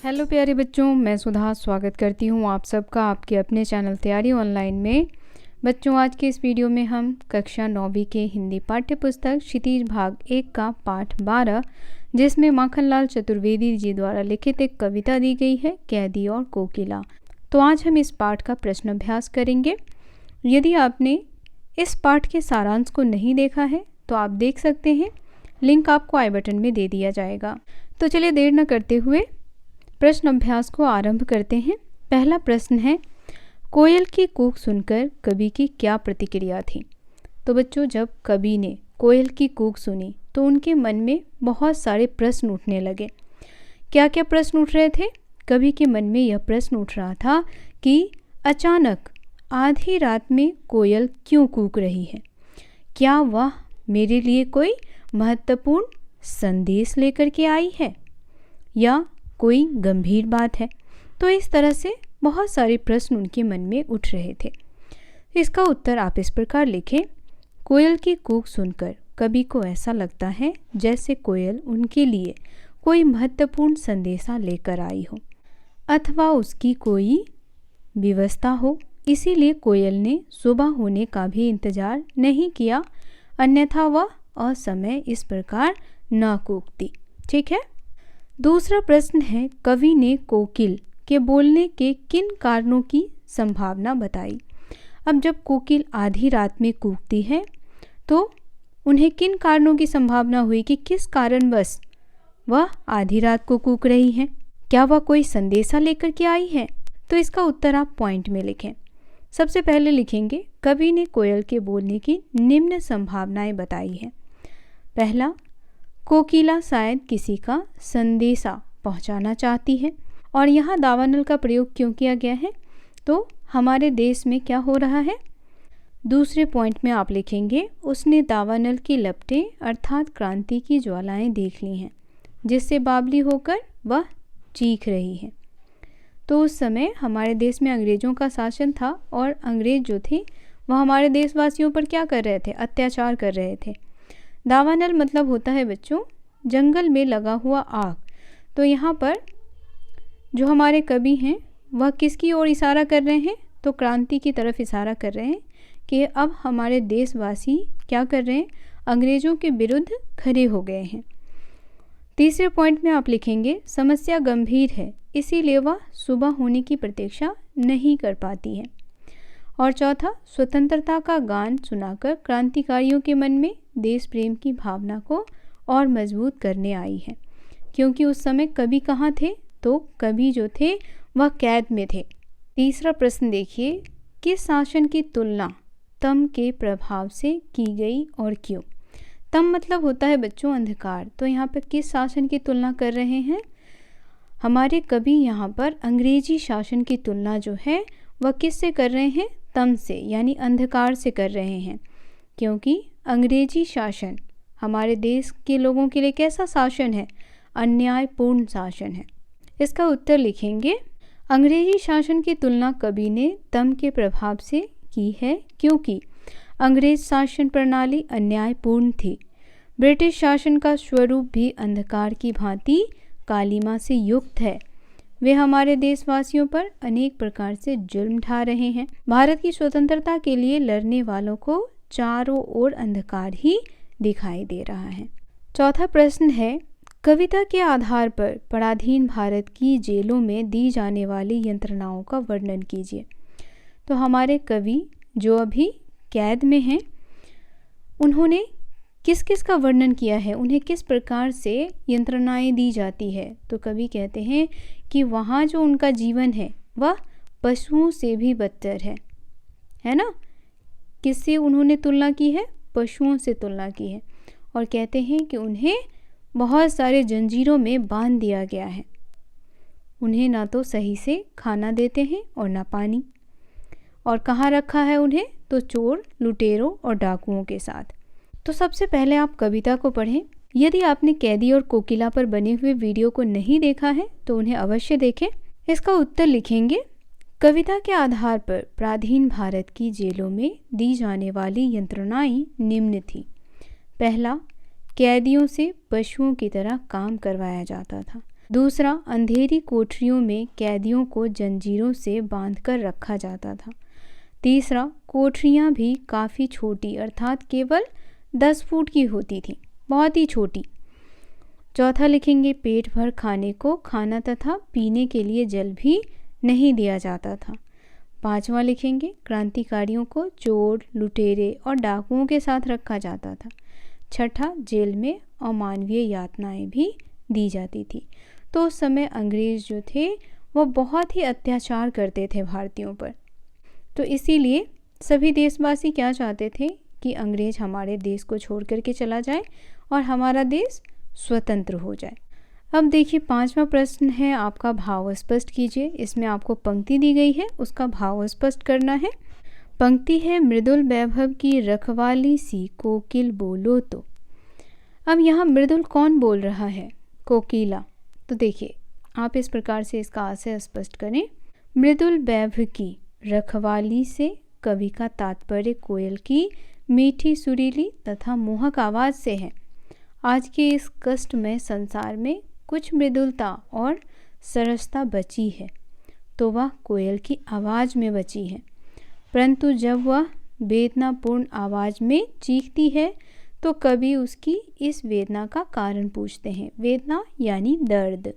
Hello प्यारे बच्चों, मैं सुधा स्वागत करती हूँ आप सबका आपके अपने चैनल तैयारी ऑनलाइन में। बच्चों, आज के इस वीडियो में हम कक्षा 9वीं के हिंदी पाठ्य पुस्तक क्षितिज भाग 1 का पाठ 12, जिसमें माखनलाल चतुर्वेदी जी द्वारा लिखित एक कविता दी गई है, कैदी और कोकिला। तो आज हम इस पाठ का प्रश्न अभ्यास करेंगे। यदि आपने इस पाठ के सारांश को नहीं देखा है तो आप देख सकते हैं, लिंक आपको आई बटन में दे दिया जाएगा। तो चलिए देर न करते हुए प्रश्न अभ्यास को आरंभ करते हैं। पहला प्रश्न है, कोयल की कूक सुनकर कवि की क्या प्रतिक्रिया थी? तो बच्चों, जब कवि ने कोयल की कूक सुनी तो उनके मन में बहुत सारे प्रश्न उठने लगे। क्या क्या प्रश्न उठ रहे थे? कवि के मन में यह प्रश्न उठ रहा था कि अचानक आधी रात में कोयल क्यों कूक रही है? क्या वह मेरे लिए कोई महत्वपूर्ण संदेश लेकर के आई है या कोई गंभीर बात है? तो इस तरह से बहुत सारे प्रश्न उनके मन में उठ रहे थे। इसका उत्तर आप इस प्रकार लिखें। कोयल की कूक सुनकर कवि को ऐसा लगता है जैसे कोयल उनके लिए कोई महत्वपूर्ण संदेशा लेकर आई हो अथवा उसकी कोई व्यवस्था हो। इसीलिए कोयल ने सुबह होने का भी इंतजार नहीं किया, अन्यथा वह असमय इस प्रकार न कूकती। ठीक है। दूसरा प्रश्न है, कवि ने कोकिल के बोलने के किन कारणों की संभावना बताई? अब जब कोकिल आधी रात में कूकती है तो उन्हें किन कारणों की संभावना हुई कि किस कारणवश वह आधी रात को कूक रही है? क्या वह कोई संदेशा लेकर के आई है? तो इसका उत्तर आप पॉइंट में लिखें। सबसे पहले लिखेंगे, कवि ने कोयल के बोलने की निम्न संभावनाएं बताई हैं। पहला, कोकिला शायद किसी का संदेशा पहुंचाना चाहती है। और यहाँ दावानल का प्रयोग क्यों किया गया है? तो हमारे देश में क्या हो रहा है? दूसरे पॉइंट में आप लिखेंगे, उसने दावानल की लपटें अर्थात क्रांति की ज्वालाएं देख ली हैं, जिससे बावली होकर वह चीख रही है। तो उस समय हमारे देश में अंग्रेज़ों का शासन था और अंग्रेज जो थे वह हमारे देशवासियों पर क्या कर रहे थे? अत्याचार कर रहे थे। दावानल मतलब होता है बच्चों जंगल में लगा हुआ आग। तो यहाँ पर जो हमारे कवि हैं वह किसकी ओर इशारा कर रहे हैं? तो क्रांति की तरफ इशारा कर रहे हैं कि अब हमारे देशवासी क्या कर रहे हैं? अंग्रेज़ों के विरुद्ध खड़े हो गए हैं। तीसरे पॉइंट में आप लिखेंगे, समस्या गंभीर है, इसीलिए वह सुबह होने की प्रतीक्षा नहीं कर पाती है। और चौथा, स्वतंत्रता का गान सुनाकर क्रांतिकारियों के मन में देश प्रेम की भावना को और मजबूत करने आई है। क्योंकि उस समय कवि कहाँ थे? तो कवि जो थे वह कैद में थे। तीसरा प्रश्न देखिए, किस शासन की तुलना तम के प्रभाव से की गई और क्यों? तम मतलब होता है बच्चों अंधकार। तो यहाँ पर किस शासन की तुलना कर रहे हैं? हमारे कवि यहाँ पर अंग्रेजी शासन की तुलना जो है वह किससे कर रहे हैं? तम से, यानी अंधकार से कर रहे हैं। क्योंकि अंग्रेजी शासन हमारे देश के लोगों के लिए कैसा शासन है? अन्यायपूर्ण शासन है। इसका उत्तर लिखेंगे, अंग्रेजी शासन की तुलना कवि ने तम के प्रभाव से की है क्योंकि अंग्रेज शासन प्रणाली अन्यायपूर्ण थी। ब्रिटिश शासन का स्वरूप भी अंधकार की भांति कालिमा से युक्त है। वे हमारे देशवासियों पर अनेक प्रकार से जुल्म ढा रहे हैं। भारत की स्वतंत्रता के लिए लड़ने वालों को चारों ओर अंधकार ही दिखाई दे रहा है। चौथा प्रश्न है, कविता के आधार पर पराधीन भारत की जेलों में दी जाने वाली यंत्रणाओं का वर्णन कीजिए। तो हमारे कवि जो अभी कैद में हैं, उन्होंने किस किस का वर्णन किया है? उन्हें किस प्रकार से यंत्रणाएं दी जाती है? तो कवि कहते हैं कि वहाँ जो उनका जीवन है वह पशुओं से भी बदतर है ना? किससे उन्होंने तुलना की है? पशुओं से तुलना की है। और कहते हैं कि उन्हें बहुत सारे जंजीरों में बांध दिया गया है। उन्हें ना तो सही से खाना देते हैं और ना पानी। और कहाँ रखा है उन्हें? तो चोर, लुटेरों और डाकुओं के साथ। तो सबसे पहले आप कविता को पढ़ें। यदि आपने कैदी और कोकिला पर बने हुए वीडियो को नहीं देखा है तो उन्हें अवश्य देखें। इसका उत्तर लिखेंगे, कविता के आधार पर प्राचीन भारत की जेलों में दी जाने वाली यंत्रणाएं निम्न थी। पहला, कैदियों से पशुओं की तरह काम करवाया जाता था। दूसरा, अंधेरी कोठरियों में कैदियों को जंजीरों से बांधकर रखा जाता था। तीसरा, कोठरियाँ भी काफ़ी छोटी अर्थात केवल 10 फुट की होती थी, बहुत ही छोटी। चौथा लिखेंगे, पेट भर खाने को खाना तथा पीने के लिए जल भी नहीं दिया जाता था। पांचवा लिखेंगे, क्रांतिकारियों को चोर, लुटेरे और डाकुओं के साथ रखा जाता था। छठा, जेल में अमानवीय यातनाएं भी दी जाती थी। तो उस समय अंग्रेज़ जो थे वो बहुत ही अत्याचार करते थे भारतीयों पर। तो इसीलिए सभी देशवासी क्या चाहते थे कि अंग्रेज़ हमारे देश को छोड़ करके चला जाए और हमारा देश स्वतंत्र हो जाए। अब देखिए 5वां प्रश्न है आपका, भाव स्पष्ट कीजिए। इसमें आपको पंक्ति दी गई है, उसका भाव स्पष्ट करना है। पंक्ति है, मृदुल वैभव की रखवाली सी कोकिल बोलो तो। अब यहाँ मृदुल कौन बोल रहा है? कोकिला। तो देखिए आप इस प्रकार से इसका आशय स्पष्ट करें। मृदुल वैभव की रखवाली से कवि का तात्पर्य कोयल की मीठी सुरीली तथा मोहक आवाज़ से है। आज के इस कष्टमय संसार में कुछ मृदुलता और सरसता बची है तो वह कोयल की आवाज़ में बची है, परंतु जब वह वेदनापूर्ण आवाज़ में चीखती है तो कवि उसकी इस वेदना का कारण पूछते हैं। वेदना यानी दर्द।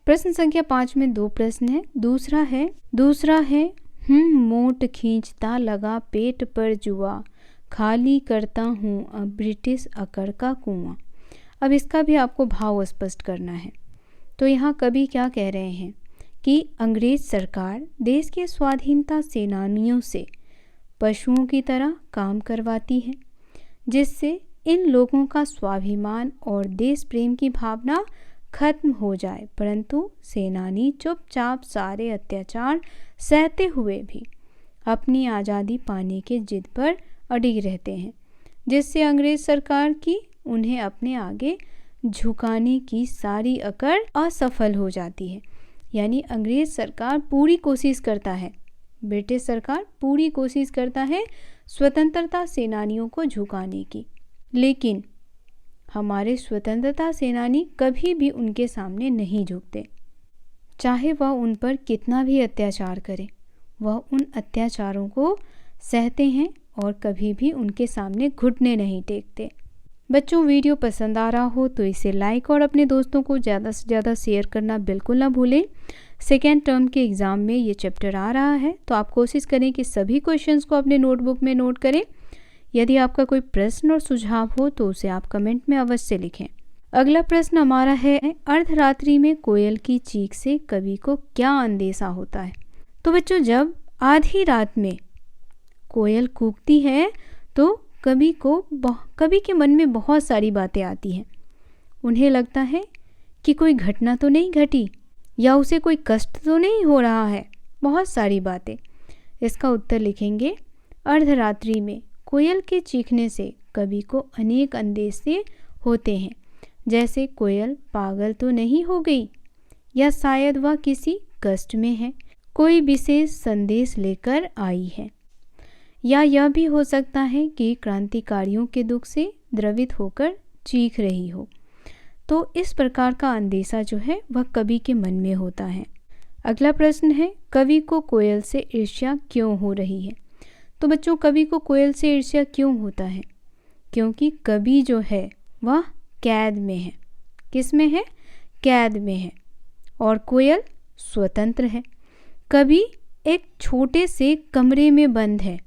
प्रश्न संख्या 5 में 2 प्रश्न है। दूसरा है मोट खींचता लगा पेट पर जुआ, खाली करता हूँ अब ब्रिटिश अकड़ का कुआं। अब इसका भी आपको भाव स्पष्ट करना है। तो यहाँ कवि क्या कह रहे हैं कि अंग्रेज सरकार देश के स्वाधीनता सेनानियों से पशुओं की तरह काम करवाती है, जिससे इन लोगों का स्वाभिमान और देश प्रेम की भावना खत्म हो जाए, परंतु सेनानी चुपचाप सारे अत्याचार सहते हुए भी अपनी आज़ादी पाने के जिद पर अडिग रहते हैं, जिससे अंग्रेज सरकार की उन्हें अपने आगे झुकाने की सारी अकड़ असफल हो जाती है। यानी अंग्रेज सरकार पूरी कोशिश करता है, ब्रिटिश सरकार पूरी कोशिश करता है स्वतंत्रता सेनानियों को झुकाने की, लेकिन हमारे स्वतंत्रता सेनानी कभी भी उनके सामने नहीं झुकते। चाहे वह उन पर कितना भी अत्याचार करे, वह उन अत्याचारों को सहते हैं और कभी भी उनके सामने घुटने नहीं टेकते। बच्चों, वीडियो पसंद आ रहा हो तो इसे लाइक और अपने दोस्तों को ज़्यादा से ज़्यादा शेयर करना बिल्कुल ना भूलें। सेकेंड टर्म के एग्ज़ाम में ये चैप्टर आ रहा है, तो आप कोशिश करें कि सभी क्वेश्चंस को अपने नोटबुक में नोट करें। यदि आपका कोई प्रश्न और सुझाव हो तो उसे आप कमेंट में अवश्य लिखें। अगला प्रश्न हमारा है, अर्धरात्रि में कोयल की चीख से कवि को क्या अंदेशा होता है? तो बच्चों, जब आधी रात में कोयल कूकती है तो कवि के मन में बहुत सारी बातें आती हैं। उन्हें लगता है कि कोई घटना तो नहीं घटी या उसे कोई कष्ट तो नहीं हो रहा है, बहुत सारी बातें। इसका उत्तर लिखेंगे, अर्धरात्रि में कोयल के चीखने से कवि को अनेक अंदेशे होते हैं, जैसे कोयल पागल तो नहीं हो गई, या शायद वह किसी कष्ट में है, कोई विशेष संदेश लेकर आई है, या यह भी हो सकता है कि क्रांतिकारियों के दुख से द्रवित होकर चीख रही हो। तो इस प्रकार का अंदेशा जो है वह कवि के मन में होता है। अगला प्रश्न है, कवि को कोयल से ईर्ष्या क्यों हो रही है? तो बच्चों, कवि को कोयल से ईर्ष्या क्यों होता है? क्योंकि कवि जो है वह कैद में है। किस में है? कैद में है, और कोयल स्वतंत्र है। कवि एक छोटे से कमरे में बंद है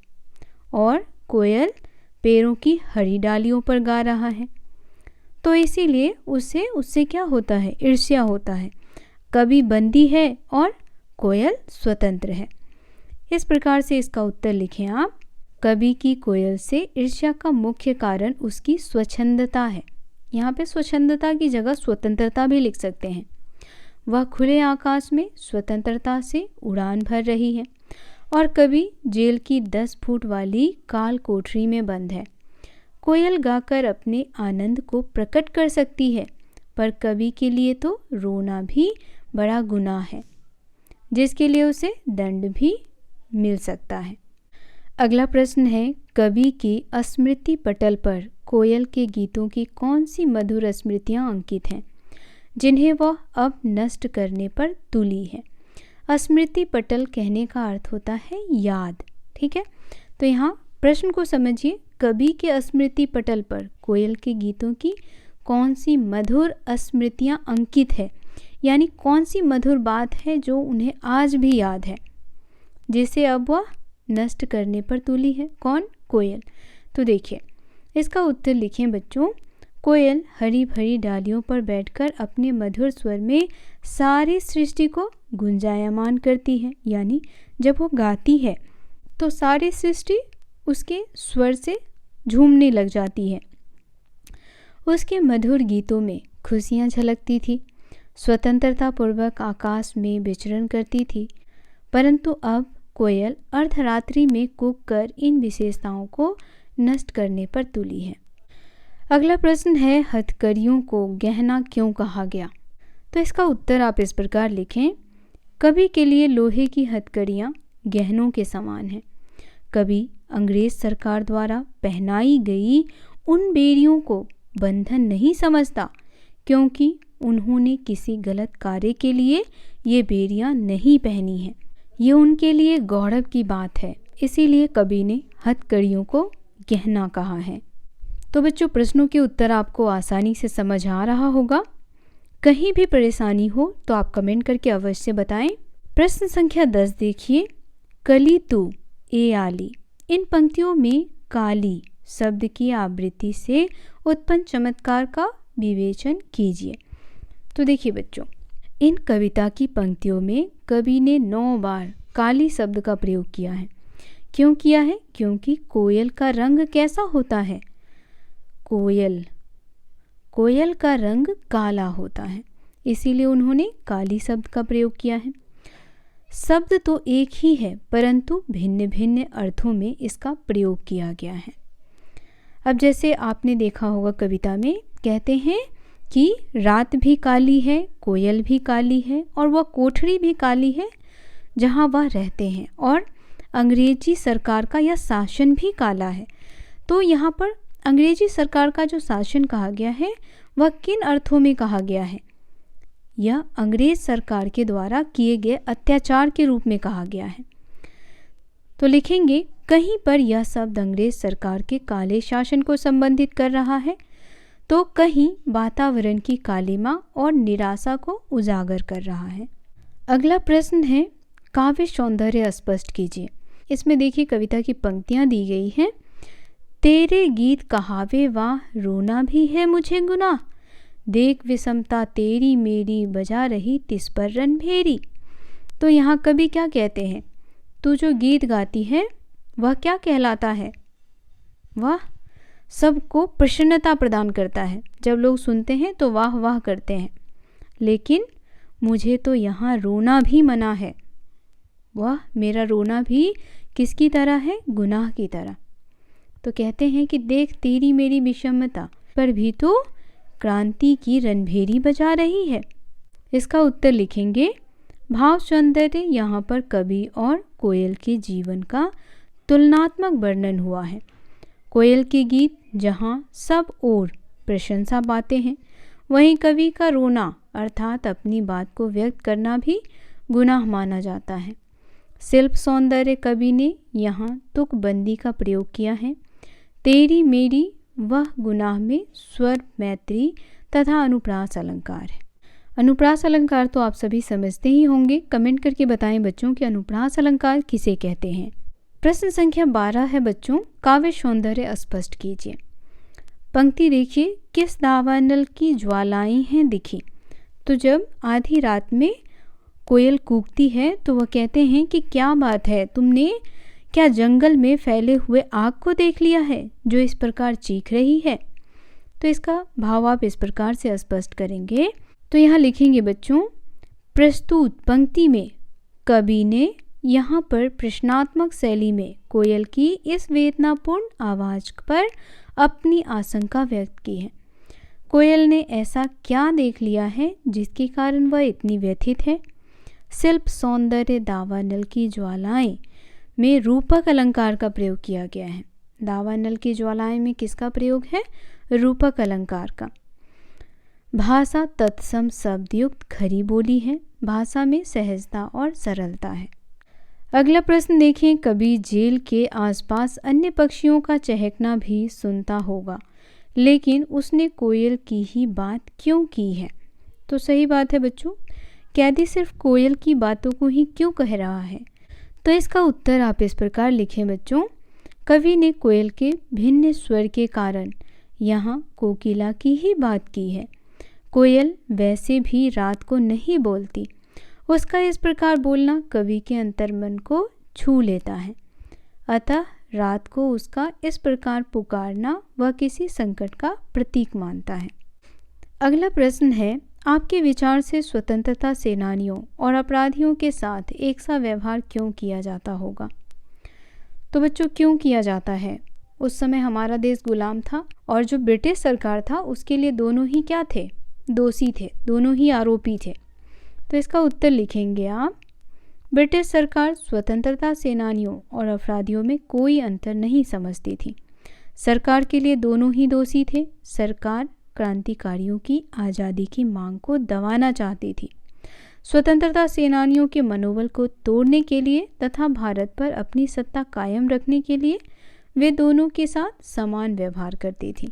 और कोयल पेड़ों की हरी डालियों पर गा रहा है, तो इसीलिए उससे क्या होता है? ईर्ष्या होता है। कवि बंदी है और कोयल स्वतंत्र है। इस प्रकार से इसका उत्तर लिखें आप। कवि की कोयल से ईर्ष्या का मुख्य कारण उसकी स्वच्छंदता है। यहाँ पे स्वच्छंदता की जगह स्वतंत्रता भी लिख सकते हैं। वह खुले आकाश में स्वतंत्रता से उड़ान भर रही है और कवि जेल की 10 फुट वाली काल कोठरी में बंद है। कोयल गाकर अपने आनंद को प्रकट कर सकती है, पर कवि के लिए तो रोना भी बड़ा गुनाह है। जिसके लिए उसे दंड भी मिल सकता है। अगला प्रश्न है, कवि की स्मृति पटल पर कोयल के गीतों की कौन सी मधुर स्मृतियाँ अंकित हैं जिन्हें वह अब नष्ट करने पर तुली है। स्मृति पटल कहने का अर्थ होता है याद। ठीक है, तो यहाँ प्रश्न को समझिए, कवि के स्मृति पटल पर कोयल के गीतों की कौन सी मधुर स्मृतियाँ अंकित है, यानी कौन सी मधुर बात है जो उन्हें आज भी याद है, जिसे अब वह नष्ट करने पर तुली है। कौन? कोयल। तो देखिए, इसका उत्तर लिखें बच्चों। कोयल हरी भरी डालियों पर बैठकर अपने मधुर स्वर में सारी सृष्टि को गुंजायमान करती है, यानी जब वो गाती है तो सारी सृष्टि उसके स्वर से झूमने लग जाती है। उसके मधुर गीतों में खुशियाँ झलकती थी, स्वतंत्रता पूर्वक आकाश में विचरण करती थी, परंतु अब कोयल अर्धरात्रि में कूक कर इन विशेषताओं को नष्ट करने पर तुली है। अगला प्रश्न है, हथकड़ियों को गहना क्यों कहा गया? तो इसका उत्तर आप इस प्रकार लिखें। कवि के लिए लोहे की हथकड़ियाँ गहनों के समान हैं। कवि अंग्रेज सरकार द्वारा पहनाई गई उन बेड़ियों को बंधन नहीं समझता, क्योंकि उन्होंने किसी गलत कार्य के लिए ये बेड़ियाँ नहीं पहनी हैं। ये उनके लिए गौरव की बात है, इसीलिए कवि ने हथकड़ियों को गहना कहा है। तो बच्चों, प्रश्नों के उत्तर आपको आसानी से समझ आ रहा होगा। कहीं भी परेशानी हो तो आप कमेंट करके अवश्य बताएं। प्रश्न संख्या 10 देखिए, कली तू ए आली। इन पंक्तियों में काली शब्द की आवृत्ति से उत्पन्न चमत्कार का विवेचन कीजिए। तो देखिए बच्चों, इन कविता की पंक्तियों में कवि ने 9 बार काली शब्द का प्रयोग किया है। क्यों किया है? क्योंकि कोयल का रंग कैसा होता है? कोयल का रंग काला होता है, इसीलिए उन्होंने काली शब्द का प्रयोग किया है। शब्द तो एक ही है, परंतु भिन्न भिन्न अर्थों में इसका प्रयोग किया गया है। अब जैसे आपने देखा होगा, कविता में कहते हैं कि रात भी काली है, कोयल भी काली है, और वह कोठरी भी काली है जहाँ वह रहते हैं, और अंग्रेजी सरकार का यह शासन भी काला है। तो यहाँ पर अंग्रेजी सरकार का जो शासन कहा गया है वह किन अर्थों में कहा गया है? यह अंग्रेज सरकार के द्वारा किए गए अत्याचार के रूप में कहा गया है। तो लिखेंगे, कहीं पर यह शब्द अंग्रेज सरकार के काले शासन को संबंधित कर रहा है, तो कहीं वातावरण की कालिमा और निराशा को उजागर कर रहा है। अगला प्रश्न है, काव्य सौंदर्य स्पष्ट कीजिए। इसमें देखिए, कविता की पंक्तियां दी गई हैं। तेरे गीत कहावे वाह, रोना भी है मुझे गुनाह, देख विषमता तेरी मेरी, बजा रही तिस पर रणभेरी। तो यहाँ कवि क्या कहते हैं? तू जो गीत गाती है वह क्या कहलाता है? वह सबको प्रसन्नता प्रदान करता है। जब लोग सुनते हैं तो वाह वाह करते हैं, लेकिन मुझे तो यहाँ रोना भी मना है। वह मेरा रोना भी किसकी तरह है? गुनाह की तरह। तो कहते हैं कि देख तेरी मेरी विषमता पर भी तो क्रांति की रणभेरी बजा रही है। इसका उत्तर लिखेंगे, भाव सौंदर्य यहाँ पर कवि और कोयल के जीवन का तुलनात्मक वर्णन हुआ है। कोयल के गीत जहाँ सब ओर प्रशंसा पाते हैं, वहीं कवि का रोना अर्थात अपनी बात को व्यक्त करना भी गुनाह माना जाता है। शिल्प सौंदर्य कवि ने यहाँ तुकबंदी का प्रयोग किया है। तेरी मेरी वह गुनाह में स्वर मैत्री तथा अनुप्रास अलंकार है। अनुप्रास अलंकार तो आप सभी समझते ही होंगे। कमेंट करके बताएं बच्चों कि अनुप्रास अलंकार किसे कहते हैं। प्रश्न संख्या 12 है बच्चों, काव्य सौंदर्य स्पष्ट कीजिए। पंक्ति देखिए, किस दावानल की ज्वालाएं हैं दिखी। तो जब आधी रात में कोयल कूकती है तो वह कहते हैं कि क्या बात है, तुमने क्या जंगल में फैले हुए आग को देख लिया है जो इस प्रकार चीख रही है। तो इसका भाव आप इस प्रकार से स्पष्ट करेंगे। तो यहाँ लिखेंगे बच्चों, प्रस्तुत पंक्ति में कवि ने यहाँ पर प्रश्नात्मक शैली में कोयल की इस वेदनापूर्ण आवाज़ पर अपनी आशंका व्यक्त की है। कोयल ने ऐसा क्या देख लिया है जिसके कारण वह इतनी व्यथित है। शिल्प सौंदर्य दावानल की ज्वालाएं में रूपक अलंकार का प्रयोग किया गया है। दावानल की ज्वालाएं में किसका प्रयोग है? रूपक अलंकार का। भाषा तत्सम शब्दयुक्त खरी बोली है। भाषा में सहजता और सरलता है। अगला प्रश्न देखें, कभी जेल के आसपास अन्य पक्षियों का चहकना भी सुनता होगा, लेकिन उसने कोयल की ही बात क्यों की है? तो सही बात है बच्चों, कैदी सिर्फ कोयल की बातों को ही क्यों कह रहा है? तो इसका उत्तर आप इस प्रकार लिखें बच्चों, कवि ने कोयल के भिन्न स्वर के कारण यहाँ कोकिला की ही बात की है। कोयल वैसे भी रात को नहीं बोलती, उसका इस प्रकार बोलना कवि के अंतर्मन को छू लेता है, अतः रात को उसका इस प्रकार पुकारना वह किसी संकट का प्रतीक मानता है। अगला प्रश्न है, आपके विचार से स्वतंत्रता सेनानियों और अपराधियों के साथ एक सा व्यवहार क्यों किया जाता होगा? तो बच्चों, क्यों किया जाता है? उस समय हमारा देश गुलाम था और जो ब्रिटिश सरकार था उसके लिए दोनों ही क्या थे? दोषी थे, दोनों ही आरोपी थे। तो इसका उत्तर लिखेंगे आप, ब्रिटिश सरकार स्वतंत्रता सेनानियों और अपराधियों में कोई अंतर नहीं समझती थी। सरकार के लिए दोनों ही दोषी थे। सरकार क्रांतिकारियों की आज़ादी की मांग को दबाना चाहती थी। स्वतंत्रता सेनानियों के मनोबल को तोड़ने के लिए तथा भारत पर अपनी सत्ता कायम रखने के लिए वे दोनों के साथ समान व्यवहार करती थी।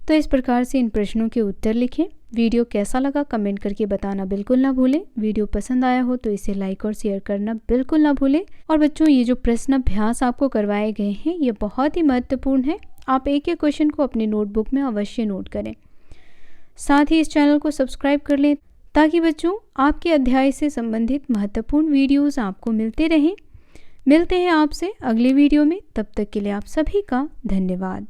तो इस प्रकार से इन प्रश्नों के उत्तर लिखें। वीडियो कैसा लगा कमेंट करके बताना बिल्कुल ना भूलें। वीडियो पसंद आया हो तो इसे लाइक और शेयर करना बिल्कुल ना भूलें। और बच्चों, ये जो प्रश्न अभ्यास आपको करवाए गए हैं ये बहुत ही महत्वपूर्ण है। आप एक एक क्वेश्चन को अपने नोटबुक में अवश्य नोट करें। साथ ही इस चैनल को सब्सक्राइब कर लें ताकि बच्चों आपके अध्याय से संबंधित महत्वपूर्ण वीडियोस आपको मिलते रहें। मिलते हैं आपसे अगले वीडियो में, तब तक के लिए आप सभी का धन्यवाद।